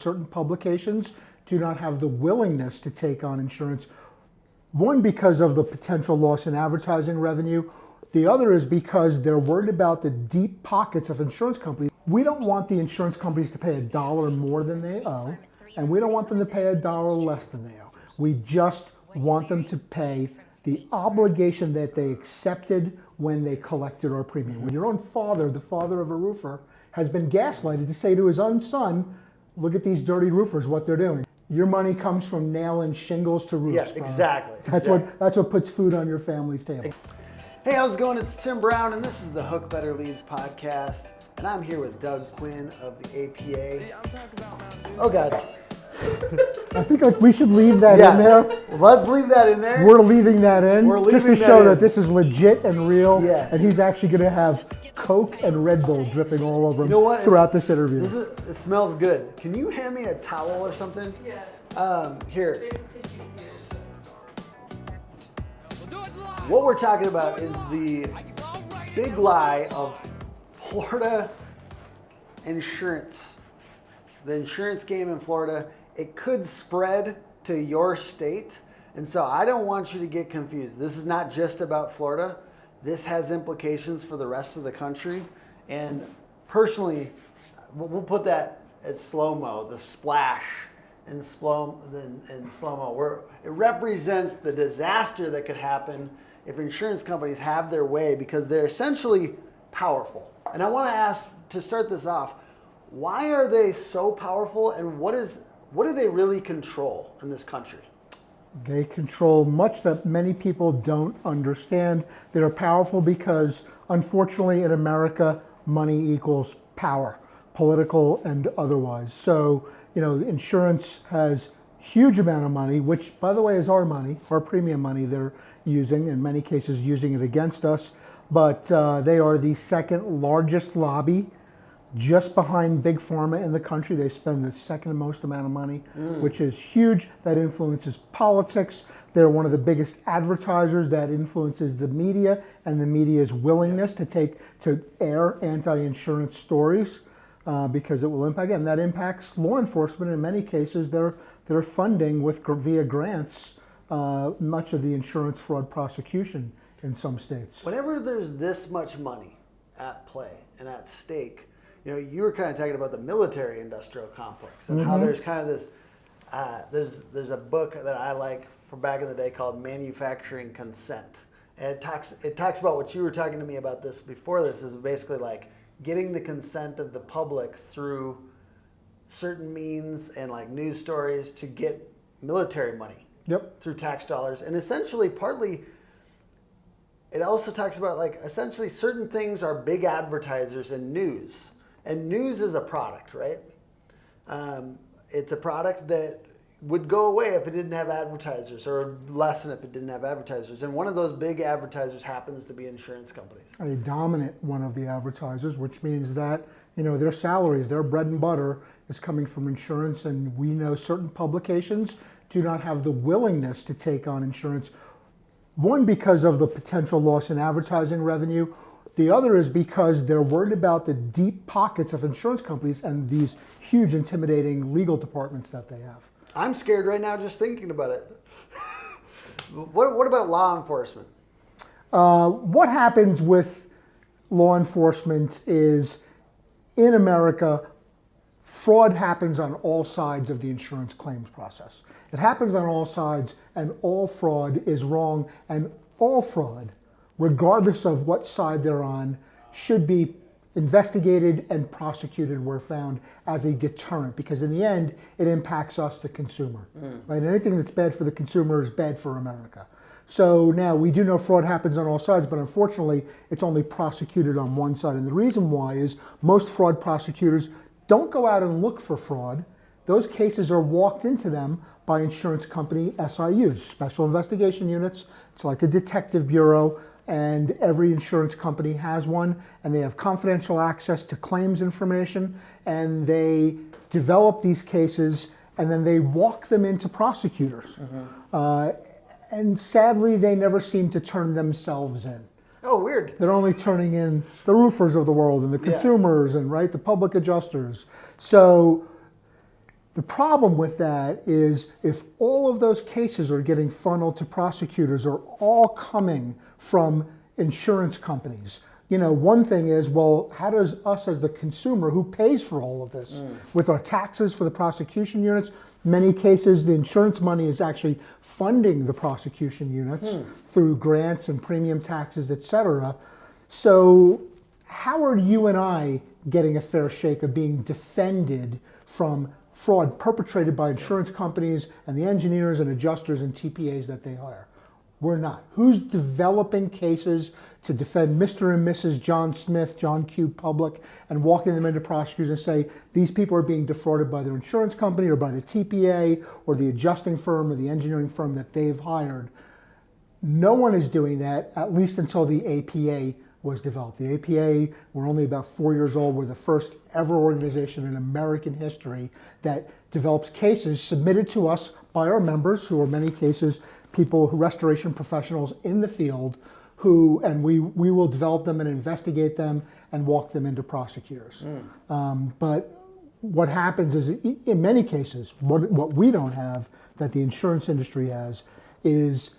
Certain publications do not have the willingness to take on insurance. One, because of the potential loss in advertising revenue. The other is because they're worried about the deep pockets of insurance companies. We don't want the insurance companies to pay $1 more than they owe, and we don't want them to pay $1 less than they owe. We just want them to pay the obligation that they accepted when they collected our premium. When your own father, the father of a roofer, has been gaslighted to say to his own son, look at these dirty roofers, what they're doing. Your money comes from nailing shingles to roofs. Yeah, exactly. That's what puts food on your family's table. Hey, how's it going? It's Tim Brown, and this is the Hook Better Leads podcast. And I'm here with Doug Quinn of the APA. Oh, God. I think we should leave that in there. Well, let's leave that in there. We're leaving that in just to show that this is legit and real. Yes. And he's actually going to have Coke and Red Bull dripping all over him throughout this interview. It smells good. Can you hand me a towel or something? Yeah. Here. There's tissues here. What we're talking about is the big lie of Florida insurance. The insurance game in Florida, it could spread to your state. And so I don't want you to get confused. This is not just about Florida. This has implications for the rest of the country. And personally, we'll put that at slow-mo, the splash in slow-mo, where it represents the disaster that could happen if insurance companies have their way, because they're essentially powerful. And I want to ask, to start this off, why are they so powerful, and what do they really control in this country? They control much that many people don't understand. They're powerful because, unfortunately, in America, money equals power, political and otherwise. So, insurance has huge amount of money, which, by the way, is our money, our premium money they're using, in many cases using it against us. But they are the second largest lobby, just behind Big Pharma in the country. They spend the second most amount of money, which is huge. That influences politics. They're one of the biggest advertisers. That influences the media and the media's willingness to air anti-insurance stories because it will impact, and that impacts law enforcement. In many cases, they're funding via grants much of the insurance fraud prosecution in some states. Whenever there's this much money at play and at stake, you were kind of talking about the military-industrial complex and how there's kind of this. There's a book that I like from back in the day called Manufacturing Consent, and it talks about what you were talking to me about this before. This is basically like getting the consent of the public through certain means and like news stories to get military money. Yep. Through tax dollars, and essentially partly. It also talks about essentially certain things are big advertisers in news. And news is a product, right? It's a product that would go away if it didn't have advertisers, or lessen if it didn't have advertisers. And one of those big advertisers happens to be insurance companies. A dominant one of the advertisers, which means that their salaries, their bread and butter is coming from insurance. And we know certain publications do not have the willingness to take on insurance. One, because of the potential loss in advertising revenue. The other is because they're worried about the deep pockets of insurance companies and these huge, intimidating legal departments that they have. I'm scared right now just thinking about it. What about law enforcement? What happens with law enforcement is, in America, fraud happens on all sides of the insurance claims process. It happens on all sides, and all fraud is wrong, and all fraud, regardless of what side they're on, should be investigated and prosecuted where found as a deterrent, because in the end, it impacts us, the consumer. Right? Anything that's bad for the consumer is bad for America. So now we do know fraud happens on all sides, but unfortunately, it's only prosecuted on one side. And the reason why is most fraud prosecutors don't go out and look for fraud. Those cases are walked into them by insurance company SIUs, special investigation units. It's like a detective bureau, and every insurance company has one, and they have confidential access to claims information, and they develop these cases, and then they walk them into prosecutors. And sadly, they never seem to turn themselves in. Oh, weird. They're only turning in the roofers of the world and the consumers and the public adjusters. So The problem with that is if all of those cases are getting funneled to prosecutors are all coming from insurance companies. One thing is, well, how does us as the consumer who pays for all of this with our taxes for the prosecution units? Many cases, the insurance money is actually funding the prosecution units through grants and premium taxes, et cetera. So how are you and I getting a fair shake of being defended from fraud perpetrated by insurance companies and the engineers and adjusters and TPAs that they hire? We're not. Who's developing cases to defend Mr. and Mrs. John Smith, John Q. Public, and walking them into prosecutors and say, these people are being defrauded by their insurance company or by the TPA or the adjusting firm or the engineering firm that they've hired? No one is doing that, at least until the APA was developed. The APA, we're only about 4 years old. We're the first ever organization in American history that develops cases submitted to us by our members, who are in many cases people, restoration professionals in the field, and we will develop them and investigate them and walk them into prosecutors. But what happens is, in many cases, what we don't have that the insurance industry has is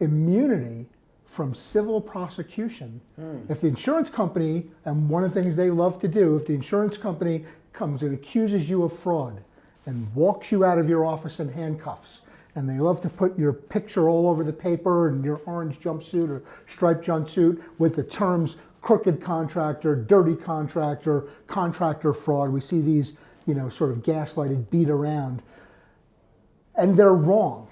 immunity from civil prosecution. If the insurance company, and one of the things they love to do, if the insurance company comes and accuses you of fraud and walks you out of your office in handcuffs, and they love to put your picture all over the paper and your orange jumpsuit or striped jumpsuit with the terms crooked contractor, dirty contractor, contractor fraud. We see these, sort of gaslighted, beat around, and they're wrong.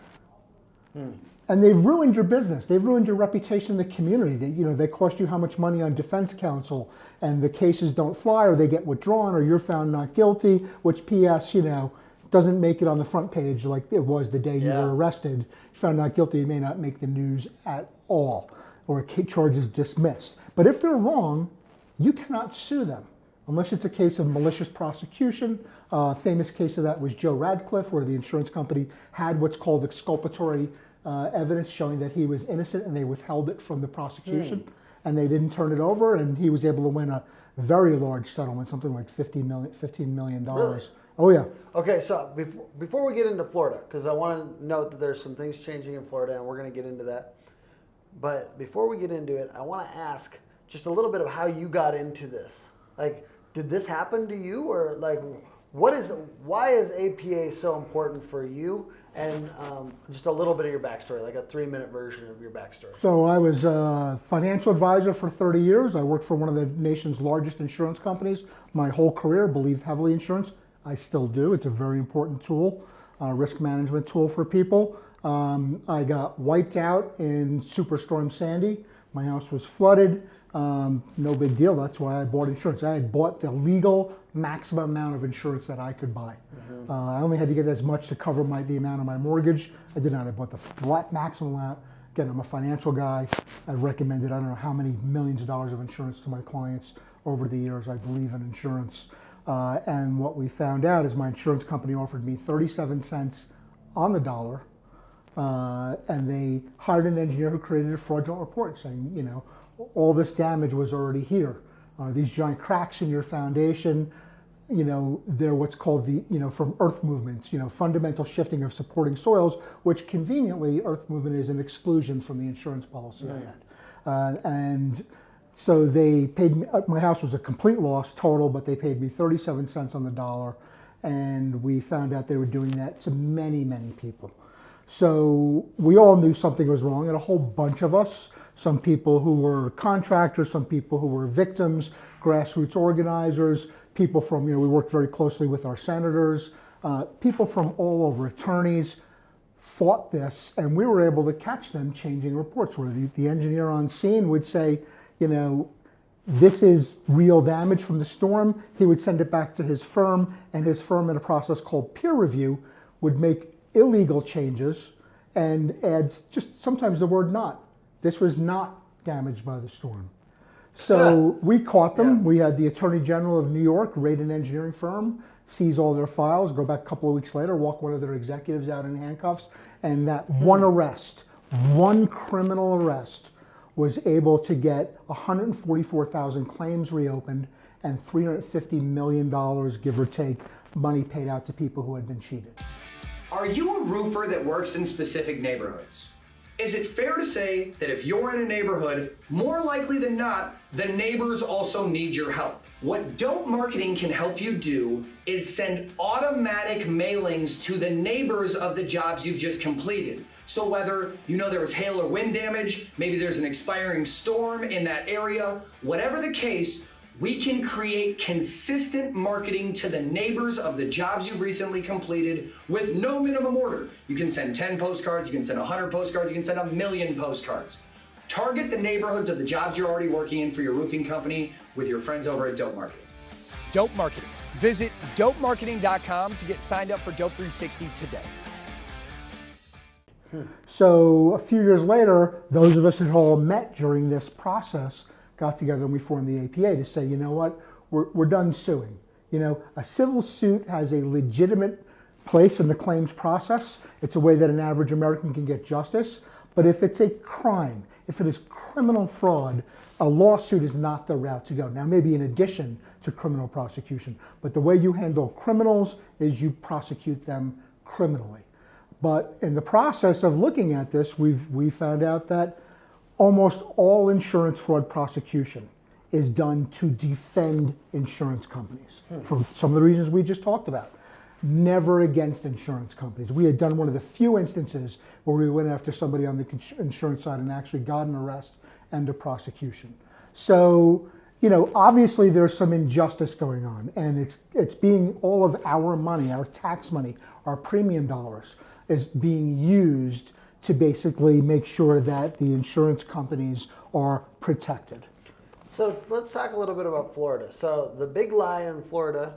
And they've ruined your business. They've ruined your reputation in the community. They cost you how much money on defense counsel, and the cases don't fly, or they get withdrawn, or you're found not guilty, which P.S., doesn't make it on the front page like it was the day you were arrested. If found not guilty, you may not make the news at all, or a charge is dismissed. But if they're wrong, you cannot sue them unless it's a case of malicious prosecution. Famous case of that was Joe Radcliffe, where the insurance company had what's called exculpatory evidence showing that he was innocent, and they withheld it from the prosecution, and they didn't turn it over, and he was able to win a very large settlement, something like $15 million. Really? Oh yeah. Okay, so before we get into Florida, because I want to note that there's some things changing in Florida, and we're going to get into that. But before we get into it, I want to ask just a little bit of how you got into this. Like, did this happen to you, or like, why is APA so important for you? And just a little bit of your backstory, like a 3-minute version of your backstory. So I was a financial advisor for 30 years. I worked for one of the nation's largest insurance companies. My whole career, believed heavily in insurance. I still do. It's a very important tool, risk management tool for people. I got wiped out in Superstorm Sandy. My house was flooded. No big deal. That's why I bought insurance. I had bought the legal maximum amount of insurance that I could buy. I only had to get as much to cover the amount of my mortgage. I did not. I bought the flat maximum amount. Again, I'm a financial guy. I've recommended I don't know how many millions of dollars of insurance to my clients over the years. I believe in insurance. And what we found out is my insurance company offered me 37 cents on the dollar. And they hired an engineer who created a fraudulent report saying, all this damage was already here. These giant cracks in your foundation, they're what's called from earth movements, fundamental shifting of supporting soils, which conveniently earth movement is an exclusion from the insurance policy I had. And so they paid me, my house was a complete loss total, but they paid me 37 cents on the dollar. And we found out they were doing that to many, many people. So we all knew something was wrong, and a whole bunch of us, some people who were contractors, some people who were victims, grassroots organizers, people from, we worked very closely with our senators, people from all over, attorneys, fought this, and we were able to catch them changing reports where the engineer on scene would say, this is real damage from the storm. He would send it back to his firm, and his firm, in a process called peer review, would make illegal changes and add just sometimes the word not. This was not damaged by the storm. So we caught them. We had the Attorney General of New York raid an engineering firm, seize all their files, go back a couple of weeks later, walk one of their executives out in handcuffs, and that one arrest, one criminal arrest, was able to get 144,000 claims reopened and $350 million, give or take, money paid out to people who had been cheated. Are you a roofer that works in specific neighborhoods? Is it fair to say that if you're in a neighborhood, more likely than not, the neighbors also need your help? What Dope Marketing can help you do is send automatic mailings to the neighbors of the jobs you've just completed. So whether you know there was hail or wind damage, maybe there's an expiring storm in that area, whatever the case, we can create consistent marketing to the neighbors of the jobs you've recently completed with no minimum order. You can send 10 postcards, you can send 100 postcards, you can send 1,000,000 postcards. Target the neighborhoods of the jobs you're already working in for your roofing company with your friends over at Dope Marketing. Dope Marketing. Visit dopemarketing.com to get signed up for Dope 360 today. So a few years later, those of us that all met during this process got together and we formed the APA to say, you know what, we're done suing. You know, a civil suit has a legitimate place in the claims process. It's a way that an average American can get justice. But if it's a crime, if it is criminal fraud, a lawsuit is not the route to go. Now, maybe in addition to criminal prosecution, but the way you handle criminals is you prosecute them criminally. But in the process of looking at this, we found out that almost all insurance fraud prosecution is done to defend insurance companies for some of the reasons we just talked about. Never against insurance companies. We had done one of the few instances where we went after somebody on the insurance side and actually got an arrest and a prosecution. So, you know, obviously there's some injustice going on, and it's being all of our money, our tax money, our premium dollars is being used to basically make sure that the insurance companies are protected. So let's talk a little bit about Florida. So the big lie in Florida,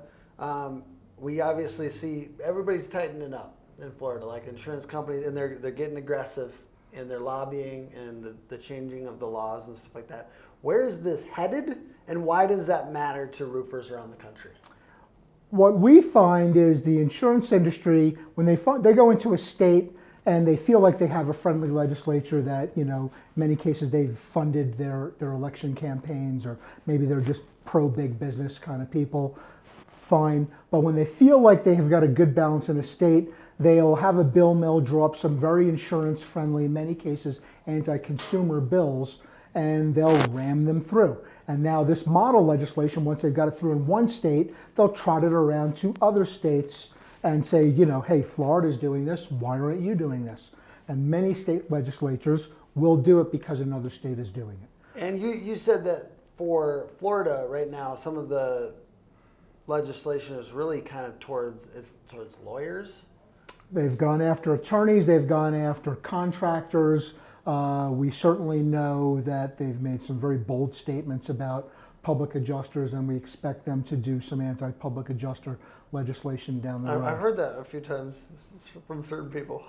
we obviously see everybody's tightening up in Florida, like insurance companies, and they're getting aggressive in their lobbying and the changing of the laws and stuff like that. Where is this headed, and why does that matter to roofers around the country? What we find is the insurance industry, when they go into a state and they feel like they have a friendly legislature that, you know, in many cases they've funded their election campaigns, or maybe they're just pro-big business kind of people, fine. But when they feel like they have got a good balance in a state, they'll have a bill mill draw up some very insurance-friendly, in many cases anti-consumer bills, and they'll ram them through. And now this model legislation, once they've got it through in one state, they'll trot it around to other states and say, you know, hey, Florida's doing this, why aren't you doing this? And many state legislatures will do it because another state is doing it. And you said that for Florida right now, some of the legislation is really kind of towards lawyers. They've gone after attorneys, they've gone after contractors. We certainly know that they've made some very bold statements about public adjusters, and we expect them to do some anti-public adjuster legislation down the road. I've heard that a few times from certain people.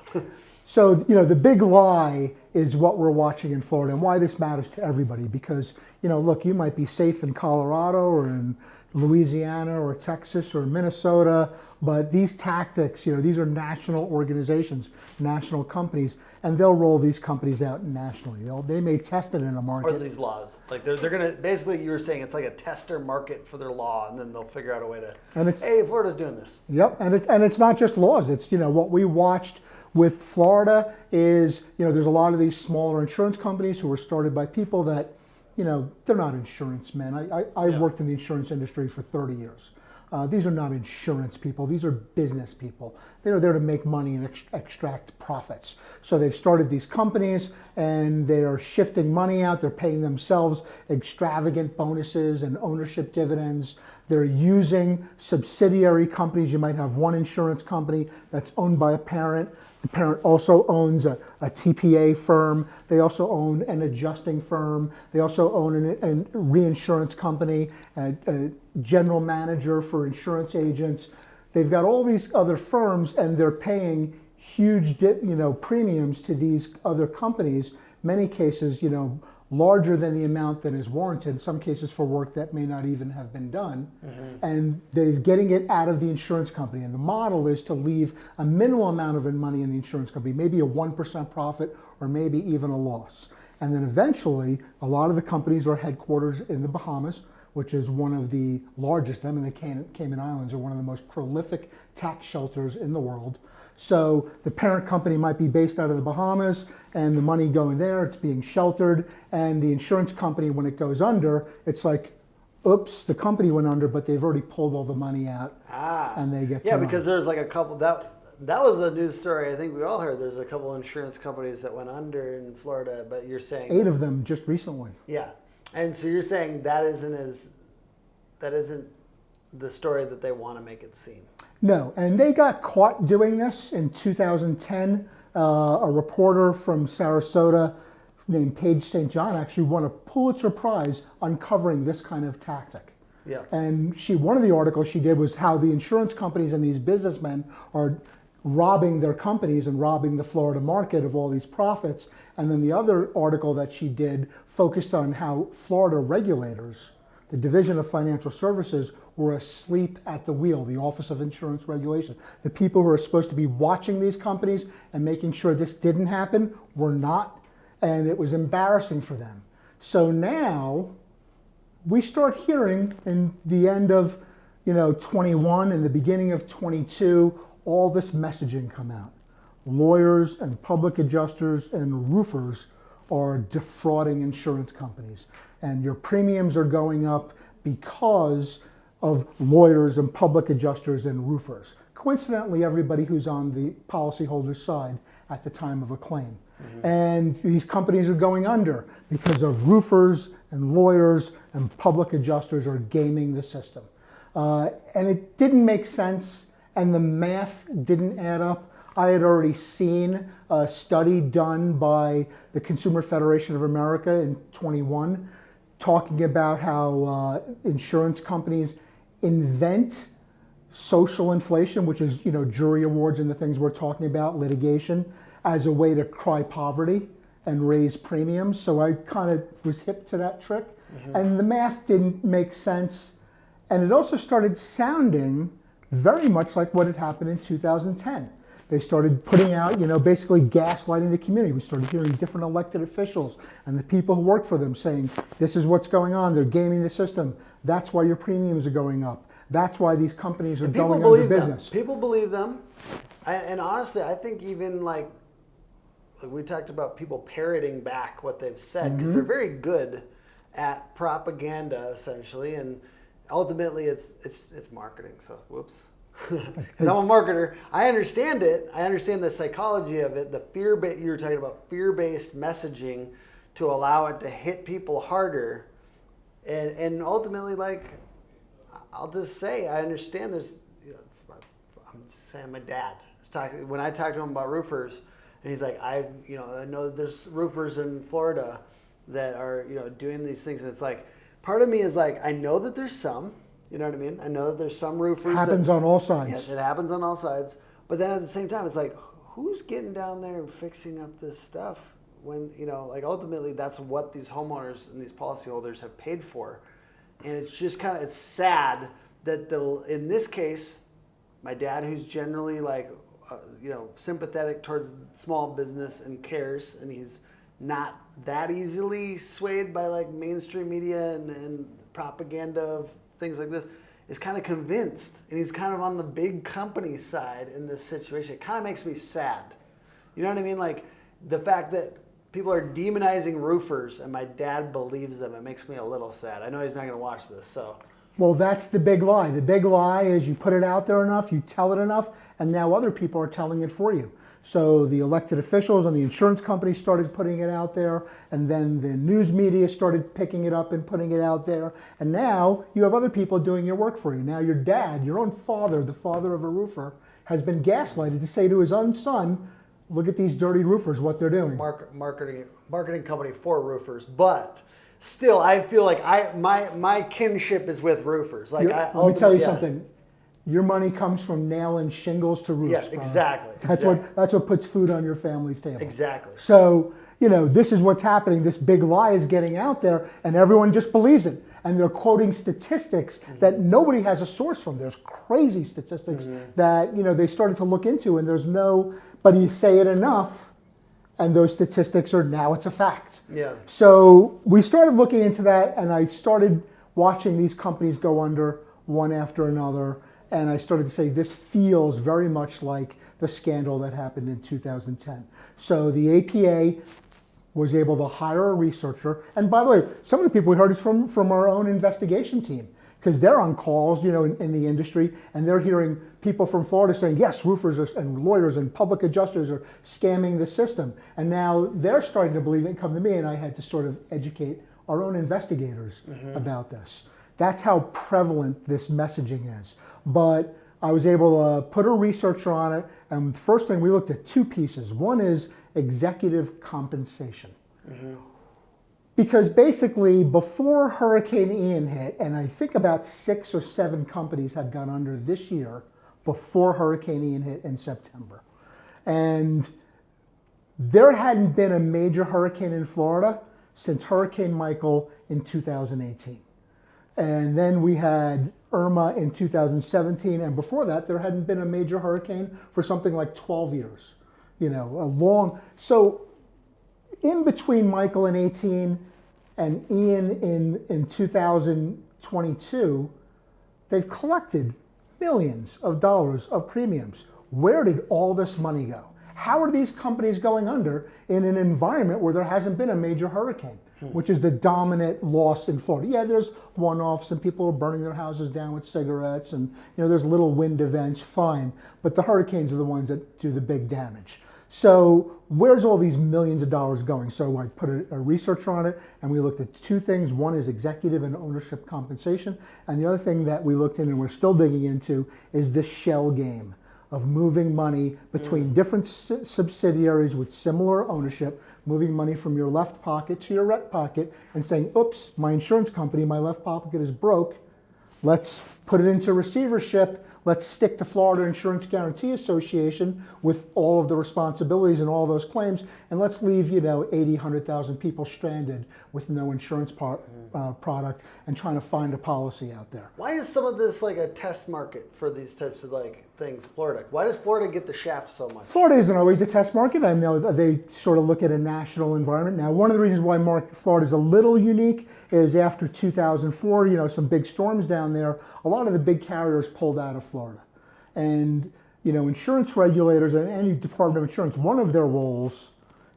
So, you know, the big lie is what we're watching in Florida, and why this matters to everybody, because, you know, look, you might be safe in Colorado or in Louisiana or Texas or Minnesota, but these tactics, you know, these are national organizations, national companies, and they'll roll these companies out nationally. They may test it in a market. Or these laws. Like they're going to, basically you were saying it's like a tester market for their law, and then they'll figure out a way to, hey, Florida's doing this. Yep, and it's not just laws. It's, you know, what we watched with Florida is, you know, there's a lot of these smaller insurance companies who were started by people that, you know, they're not insurance men. I worked in the insurance industry for 30 years. These are not insurance people. These are business people. They're there to make money and extract profits. So they've started these companies and they are shifting money out. They're paying themselves extravagant bonuses and ownership dividends. They're using subsidiary companies. You might have one insurance company that's owned by a parent. The parent also owns a TPA firm. They also own an adjusting firm. They also own a reinsurance company, a general manager for insurance agents. They've got all these other firms, and they're paying huge, premiums to these other companies. Many cases, larger than the amount that is warranted, in some cases for work that may not even have been done. Mm-hmm. And they're getting it out of the insurance company. And the model is to leave a minimal amount of money in the insurance company, maybe a 1% profit or maybe even a loss. And then eventually, a lot of the companies are headquarters in the Bahamas, which is one of the largest, them and the Cayman Islands are one of the most prolific tax shelters in the world. So the parent company might be based out of the Bahamas, and the money going there, it's being sheltered, and the insurance company, when it goes under, it's like, oops, the company went under, but they've already pulled all the money out, and they get yeah, to because there's like a couple that was a news story. I think we all heard there's a couple insurance companies that went under in Florida, but you're saying 8 of them just recently. yeah, and so you're saying that isn't the story that they want to make it seem. No, and they got caught doing this in 2010. A reporter from Sarasota named Paige St. John actually won a Pulitzer Prize uncovering this kind of tactic. Yeah. And one of the articles she did was how the insurance companies and these businessmen are robbing their companies and robbing the Florida market of all these profits. And then the other article that she did focused on how Florida regulators, the Division of Financial Services, were asleep at the wheel, the Office of Insurance Regulation. The people who are supposed to be watching these companies and making sure this didn't happen were not, and it was embarrassing for them. So now we start hearing in the end of 21 and the beginning of 22, all this messaging come out. Lawyers and public adjusters and roofers are defrauding insurance companies, and your premiums are going up because of lawyers and public adjusters and roofers. Coincidentally, everybody who's on the policyholder's side at the time of a claim. Mm-hmm. And these companies are going under because of roofers and lawyers and public adjusters are gaming the system. And it didn't make sense, and the math didn't add up. I had already seen a study done by the Consumer Federation of America in 21 talking about how insurance companies invent social inflation, which is jury awards and the things we're talking about, litigation, as a way to cry poverty and raise premiums. So I kind of was hip to that trick. Mm-hmm. And the math didn't make sense. And it also started sounding very much like what had happened in 2010. They started putting out, basically gaslighting the community. We started hearing different elected officials and the people who work for them saying, this is what's going on. They're gaming the system. That's why your premiums are going up. That's why these companies are going out of business. People believe them. And honestly, I think even like we talked about people parroting back what they've said, because they're very good at propaganda, essentially. And ultimately, it's marketing. So, whoops. Because I'm a marketer, I understand it. I understand the psychology of it. The you were talking about fear-based messaging to allow it to hit people harder, and ultimately, like, I'll just say I understand. There's, I'm just saying my dad was talking when I talked to him about roofers, and he's like, I know that there's roofers in Florida that are doing these things, and it's like part of me is like I know that there's some. You know what I mean? I know that there's some roofers. Happens on all sides. Yes, it happens on all sides. But then at the same time, it's like, who's getting down there and fixing up this stuff when, like ultimately that's what these homeowners and these policyholders have paid for. And it's just it's sad that in this case, my dad, who's generally like, sympathetic towards small business and cares, and he's not that easily swayed by like mainstream media and propaganda of things like this, is kind of convinced, and he's kind of on the big company side in this situation. It kind of makes me sad. You know what I mean? Like the fact that people are demonizing roofers and my dad believes them, it makes me a little sad. I know he's not going to watch this, so. Well, that's the big lie. The big lie is you put it out there enough, you tell it enough, and now other people are telling it for you. So the elected officials and the insurance companies started putting it out there, and then the news media started picking it up and putting it out there. And now you have other people doing your work for you. Now your dad, your own father, the father of a roofer, has been gaslighted to say to his own son, look at these dirty roofers, what they're doing. Marketing company for roofers, but still I feel like my kinship is with roofers. Like let me tell you something. Your money comes from nailing shingles to roofs. Yes, exactly. That's what puts food on your family's table. Exactly. So, this is what's happening. This big lie is getting out there, and everyone just believes it. And they're quoting statistics that nobody has a source from. There's crazy statistics that, they started to look into, and but you say it enough, and those statistics now it's a fact. Yeah. So we started looking into that, and I started watching these companies go under one after another, and I started to say this feels very much like the scandal that happened in 2010. So the APA was able to hire a researcher, and by the way, some of the people we heard is from our own investigation team, because they're on calls, in the industry, and they're hearing people from Florida saying, yes, roofers and lawyers and public adjusters are scamming the system. And now they're starting to believe it and come to me, and I had to sort of educate our own investigators about this. That's how prevalent this messaging is. But I was able to put a researcher on it, and the first thing we looked at two pieces. One is executive compensation. Because basically, before Hurricane Ian hit, and I think about 6 or 7 companies had gone under this year before Hurricane Ian hit in September. And there hadn't been a major hurricane in Florida since Hurricane Michael in 2018. And then we had Irma in 2017, and before that, there hadn't been a major hurricane for something like 12 years. So in between Michael in 18 and Ian in 2022, they've collected millions of dollars of premiums. Where did all this money go? How are these companies going under in an environment where there hasn't been a major hurricane, which is the dominant loss in Florida? Yeah, there's one-offs and people are burning their houses down with cigarettes and there's little wind events, fine. But the hurricanes are the ones that do the big damage. So where's all these millions of dollars going? So I put a researcher on it, and we looked at two things. One is executive and ownership compensation. And the other thing that we looked in and we're still digging into is this shell game of moving money between different subsidiaries with similar ownership, moving money from your left pocket to your right pocket and saying, oops, my insurance company, my left pocket is broke. Let's put it into receivership. Let's stick to Florida Insurance Guarantee Association with all of the responsibilities and all those claims, and let's leave 80, 100,000 people stranded with no insurance product and trying to find a policy out there. Why is some of this like a test market for these types of things, Florida? Why does Florida get the shaft so much? Florida isn't always the test market. I know they sort of look at a national environment. Now, one of the reasons why Florida is a little unique is after 2004, some big storms down there, a lot of the big carriers pulled out of Florida. And, insurance regulators and any Department of Insurance, one of their roles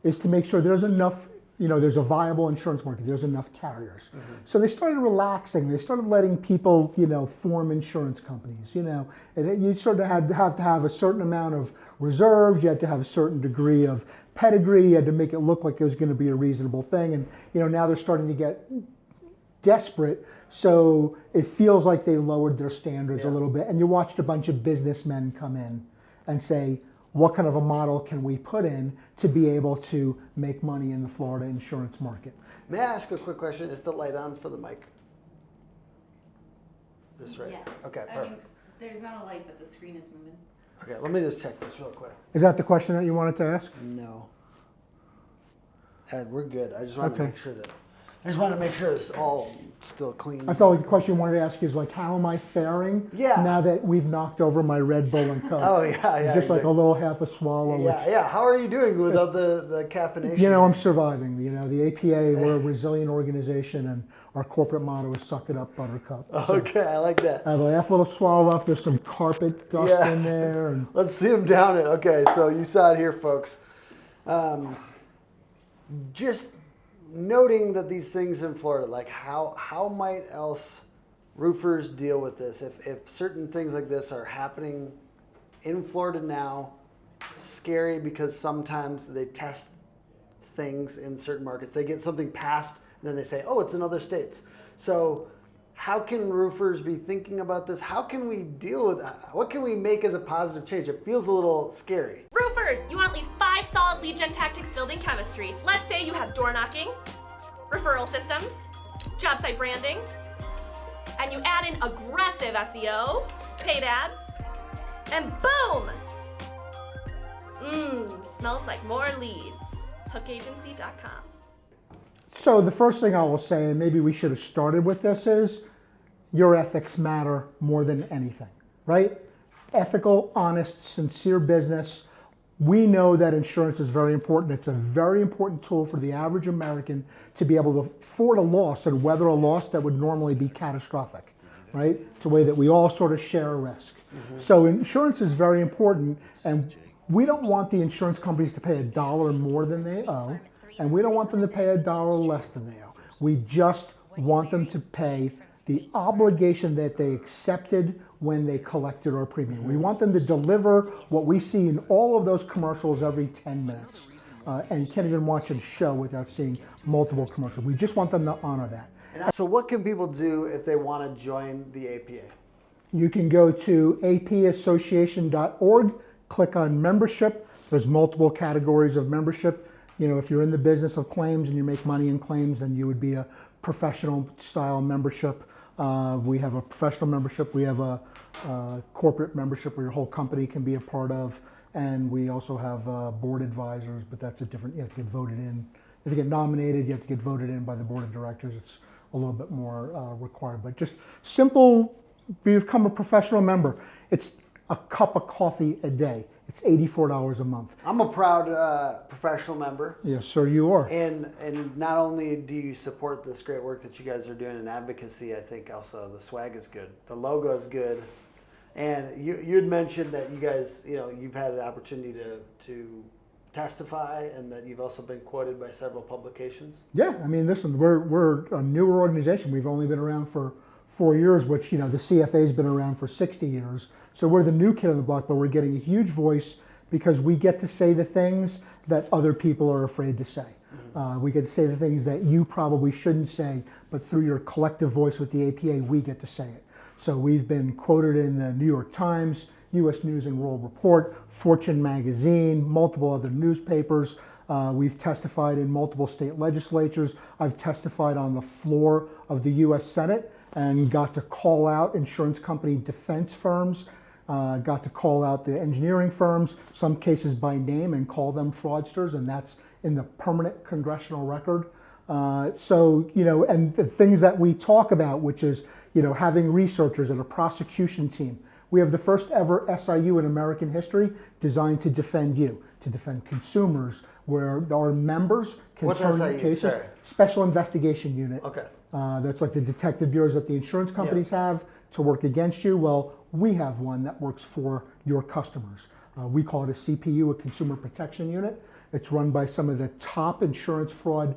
is to make sure there's enough, there's a viable insurance market, there's enough carriers. So they started relaxing. They started letting people, form insurance companies, and you sort of had to have a certain amount of reserves. You had to have a certain degree of pedigree. You had to make it look like it was going to be a reasonable thing. And, now they're starting to get desperate, so it feels like they lowered their standards a little bit. And you watched a bunch of businessmen come in and say, what kind of a model can we put in to be able to make money in the Florida insurance market? May I ask a quick question? Is the light on for the mic? This right? Yes. Okay, I perfect. mean, there's not a light, but the screen is moving. Okay, let me just check this real quick. Is that the question that you wanted to ask? No. We're good. I just wanted to Okay. make sure that. I just want to make sure it's all still clean. I felt like the question you wanted to ask is like, how am I faring now that we've knocked over my Red Bull and Coke? Oh, yeah. It's just like a little half a swallow. Yeah. How are you doing without the caffeination? I'm surviving. The APA, we're a resilient organization, and our corporate motto is suck it up, buttercup. Okay, I like that. I have a half little swallow left. There's some carpet dust in there. And Let's see him down it. Okay, so you saw it here, folks. Just noting that these things in Florida, like how might else roofers deal with this if certain things like this are happening in Florida now? Scary because sometimes they test things in certain markets. They get something passed and then they say, oh, it's in other states. So how can roofers be thinking about this? How can we deal with that? What can we make as a positive change? It feels a little scary. Roofers, you want at least 5 solid lead gen tactics building chemistry. Let's say you have door knocking, referral systems, job site branding, and you add in aggressive SEO, paid ads, and boom! Smells like more leads. Hookagency.com. so the first thing I will say, and maybe we should have started with this, is your ethics matter more than anything, right? Ethical, honest, sincere business we know that insurance is very important. It's a very important tool for the average American to be able to afford a loss and weather a loss that would normally be catastrophic, right? It's a way that we all sort of share a risk. So insurance is very important, and we don't want the insurance companies to pay $1 more than they owe, and we don't want them to pay $1 less than they owe. We just want them to pay the obligation that they accepted when they collected our premium. We want them to deliver what we see in all of those commercials every 10 minutes. And you can't even watch a show without seeing multiple commercials. We just want them to honor that. So what can people do if they want to join the APA? You can go to apassociation.org, click on membership. There's multiple categories of membership. You know, if you're in the business of claims and you make money in claims, then you would be a professional style membership. We have a professional membership. We have a corporate membership where your whole company can be a part of. And we also have board advisors, but that's a different, you have to get voted in. If you get nominated, you have to get voted in by the board of directors. It's a little bit more required, but just simple, become a professional member. It's a cup of coffee a day. It's $84 a month. I'm a proud professional member. Yes, sir, you are. And not only do you support this great work that you guys are doing in advocacy, I think also the swag is good. The logo is good. And you'd mentioned that you guys, you know, you've had the opportunity to testify and that you've also been quoted by several publications. Yeah, I mean, listen, we're a newer organization. We've only been around for 4 years, which, you know, the CFA's been around for 60 years. So we're the new kid on the block, but we're getting a huge voice because we get to say the things that other people are afraid to say. We get to say the things that you probably shouldn't say, but through your collective voice with the APA, we get to say it. So we've been quoted in the New York Times, U.S. News and World Report, Fortune magazine, multiple other newspapers. We've testified in multiple state legislatures. I've testified on the floor of the U.S. Senate and got to call out insurance company defense firms, got to call out the engineering firms, some cases by name, and call them fraudsters, and that's in the permanent congressional record. So, you know, and the things that we talk about, which is, you know, having researchers and a prosecution team. We have the first ever SIU in American history designed to defend you, to defend consumers, where our members can What's turn SIU? cases. Sorry. Special Investigation Unit. Okay. That's like the detective bureaus that the insurance companies have to work against you. Well, we have one that works for your customers. We call it a CPU, a Consumer Protection Unit. It's run by some of the top insurance fraud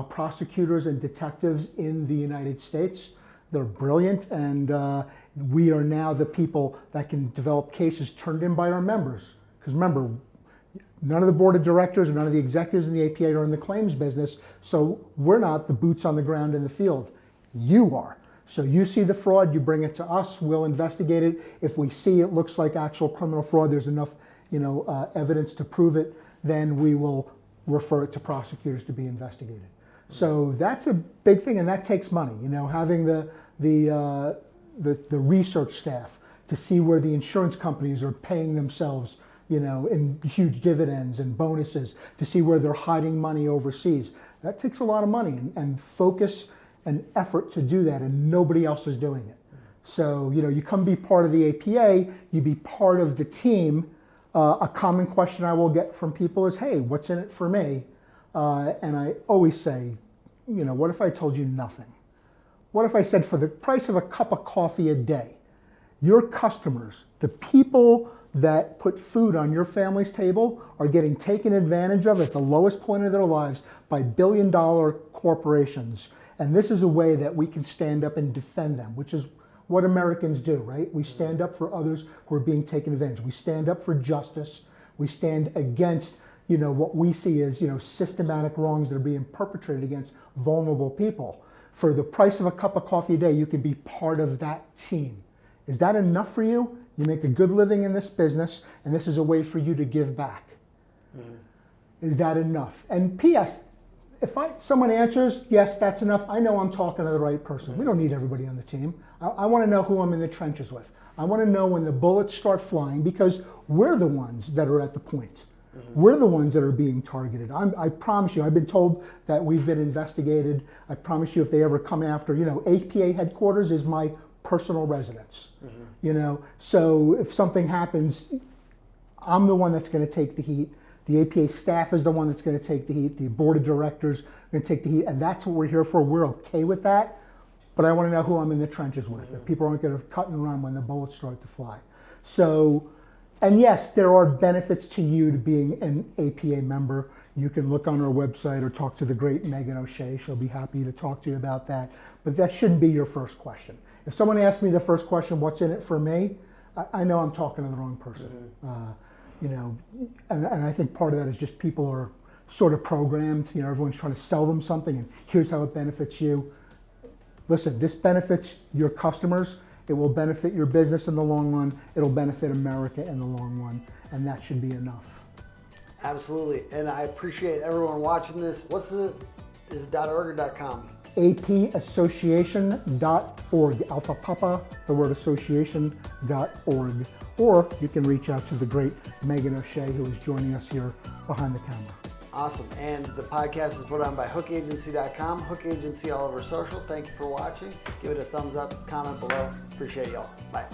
prosecutors and detectives in the United States. They're brilliant, and we are now the people that can develop cases turned in by our members. Because remember, none of the board of directors or none of the executives in the APA are in the claims business, so we're not the boots on the ground in the field. You are. So you see the fraud, you bring it to us, we'll investigate it. If we see it looks like actual criminal fraud, there's enough, you know, evidence to prove it, then we will refer it to prosecutors to be investigated. So that's a big thing, and that takes money. You know, having the research staff to see where the insurance companies are paying themselves, you know, in huge dividends and bonuses, to see where they're hiding money overseas. That takes a lot of money and focus and effort to do that, and nobody else is doing it. So, you know, you come be part of the APA, you be part of the team. A common question I will get from people is, hey, what's in it for me? And I always say, you know, what if I told you nothing? What if I said for the price of a cup of coffee a day, your customers, the people that put food on your family's table, are getting taken advantage of at the lowest point of their lives by billion-dollar corporations. And this is a way that we can stand up and defend them, which is what Americans do, right? We stand up for others who are being taken advantage of. We stand up for justice. We stand against, you know, what we see as, you know, systematic wrongs that are being perpetrated against vulnerable people. For the price of a cup of coffee a day, you can be part of that team. Is that enough for you? You make a good living in this business, and this is a way for you to give back. Is that enough? And P.S., if someone answers, yes, that's enough, I know I'm talking to the right person. We don't need everybody on the team. I want to know who I'm in the trenches with. I want to know when the bullets start flying, because we're the ones that are at the point. We're the ones that are being targeted. I promise you, I've been told that we've been investigated. I promise you, if they ever come after, you know, APA headquarters is my personal residence. You know, so if something happens, I'm the one that's going to take the heat. The APA staff is the one that's going to take the heat. The board of directors are going to take the heat, and that's what we're here for. We're okay with that, but I want to know who I'm in the trenches with. That people aren't going to cut and run when the bullets start to fly. So, and yes, there are benefits to you to being an APA member. You can look on our website or talk to the great Megan O'Shea. She'll be happy to talk to you about that. But that shouldn't be your first question. If someone asks me the first question, what's in it for me? I know I'm talking to the wrong person. You know, and I think part of that is just people are sort of programmed. You know, everyone's trying to sell them something, and here's how it benefits you. Listen, this benefits your customers. It will benefit your business in the long run. It'll benefit America in the long run, and that should be enough. Absolutely, and I appreciate everyone watching this. Is it .org or .com? apassociation.org, Alpha Papa, the word association.org. Or you can reach out to the great Megan O'Shea, who is joining us here behind the camera. Awesome. And the podcast is put on by hookagency.com, Hook Agency all over social. Thank you for watching. Give it a thumbs up, comment below. Appreciate y'all. Bye.